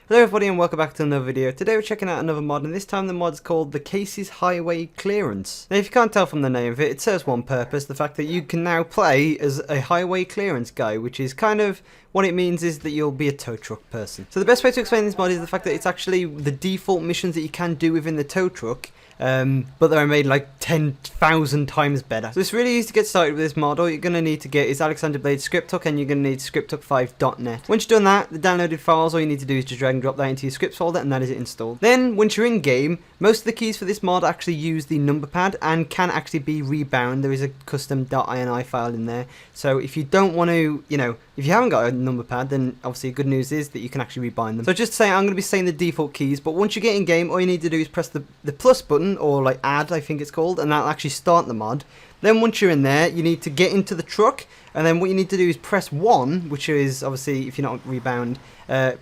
Hello everybody and welcome back to another video. Today we're checking out another mod, and this time the mod is called the Casey's Highway Clearance. Now if you can't tell from the name of it, it serves one purpose, the fact that you can now play as a highway clearance guy, which is kind of what it means is that you'll be a tow truck person. So the best way to explain this mod is the fact that it's actually the default missions that you can do within the tow truck, but they're made like 10,000 times better. So it's really easy to get started with this mod. All you're going to need to get is Alexander Blade script hook, and you're going to need scripthook5.net. Once you've done that, the downloaded files, all you need to do is just drag and drop that into your scripts folder, and that is it installed. Then once you're in game, most of the keys for this mod actually use the number pad and can actually be rebound. There is a custom .ini file in there. So if you don't want to, if you haven't got a number pad, then obviously good news is that you can actually rebind them. So just say I'm going to be saying the default keys, but once you get in game, all you need to do is press the plus button, or like add I think it's called, and that'll actually start the mod. Then once you're in there, you need to get into the truck, and then what you need to do is press 1, which is obviously if you're not rebound,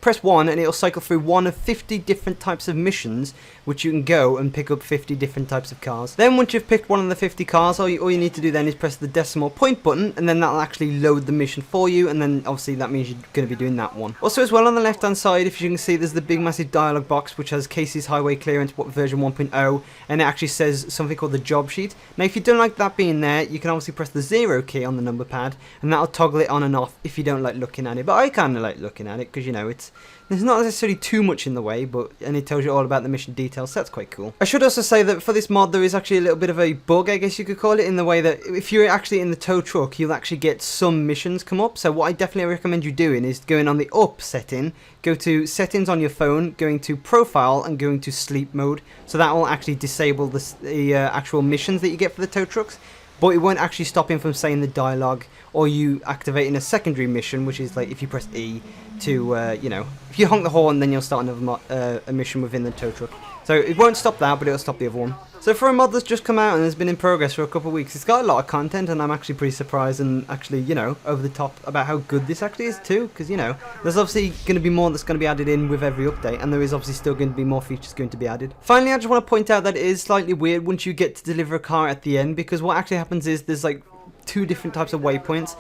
press 1 and it'll cycle through one of 50 different types of missions, which you can go and pick up 50 different types of cars. Then once you've picked one of the 50 cars, all you need to do then is press the decimal point button, and then that'll actually load the mission for you, and then obviously that means you're going to be doing that one. Also as well, on the left hand side, if you can see, there's the big massive dialog box which has Casey's Highway Clearance version 1.0, and it actually says something called the job sheet. Now if you don't like that being there, you can obviously press the 0 key on the number pad, and that'll toggle it on and off if you don't like looking at it. But I kind of like looking at it because there's not necessarily too much in the way, and it tells you all about the mission details, so that's quite cool. I should also say that for this mod there is actually a little bit of a bug, I guess you could call it, in the way that if you're actually in the tow truck, you'll actually get some missions come up. So what I definitely recommend you doing is going on the up setting, go to settings on your phone, going to profile and going to sleep mode. So that will actually disable the actual missions that you get for the tow trucks. But it won't actually stop him from saying the dialogue or you activating a secondary mission, which is like if you press E to, if you honk the horn, then you'll start another a mission within the tow truck. So it won't stop that, but it'll stop the other one. So for a mod that's just come out and has been in progress for a couple of weeks, it's got a lot of content, and I'm actually pretty surprised and actually, over the top about how good this actually is too, because, there's obviously going to be more that's going to be added in with every update, and there is obviously still going to be more features going to be added. Finally, I just want to point out that it is slightly weird once you get to deliver a car at the end, because what actually happens is there's like 2 different types of waypoints.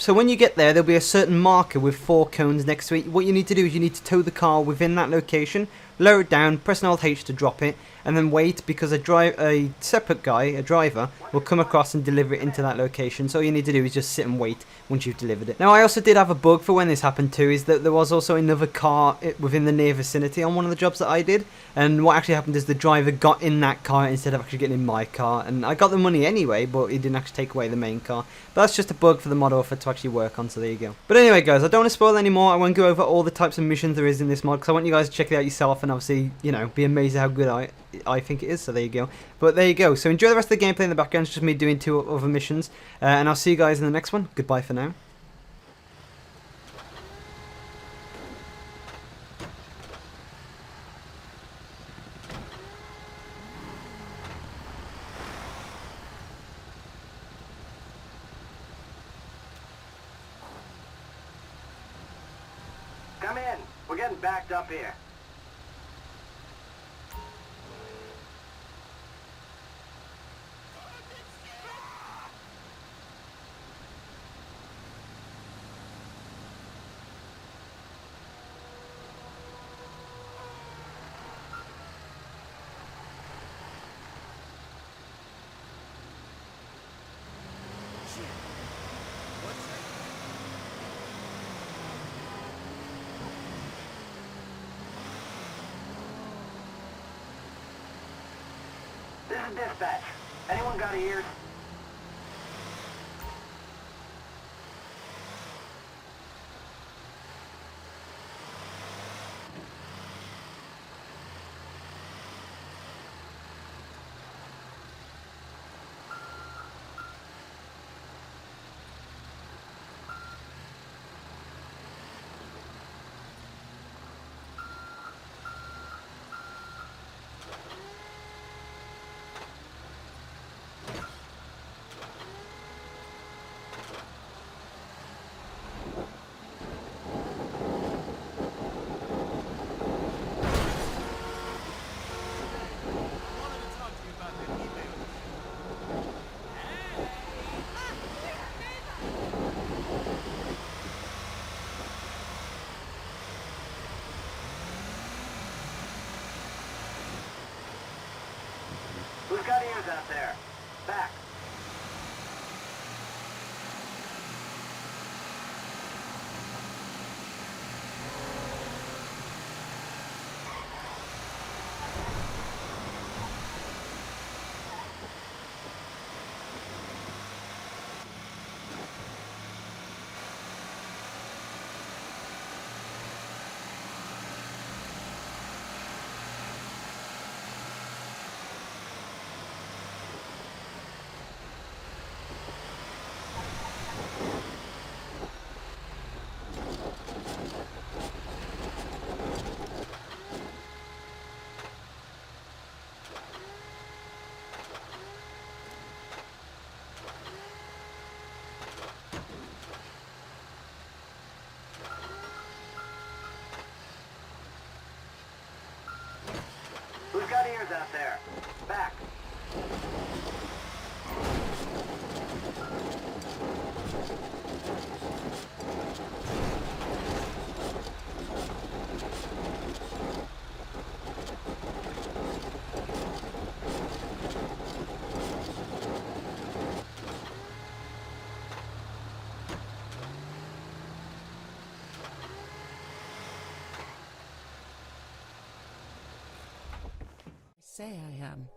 So when you get there, there'll be a certain marker with 4 cones next to it. What you need to do is you need to tow the car within that location, lower it down, press an Alt H to drop it, and then wait, because a separate guy, a driver, will come across and deliver it into that location. So all you need to do is just sit and wait once you've delivered it. Now I also did have a bug for when this happened too, is that there was also another car within the near vicinity on one of the jobs that I did, and what actually happened is the driver got in that car instead of actually getting in my car, and I got the money anyway, but he didn't actually take away the main car. But that's just a bug for the mod author to actually work on, so there you go. But anyway guys, I don't want to spoil any more. I won't go over all the types of missions there is in this mod, because I want you guys to check it out yourself and obviously, be amazed at how good I think it is, so there you go. But there you go. So enjoy the rest of the gameplay in the background. It's just me doing 2 other missions, and I'll see you guys in the next one. Goodbye for now. Come in. We're getting backed up here. This is dispatch. Anyone got ears? there. Back. Who's got ears out there? Back. Say I am.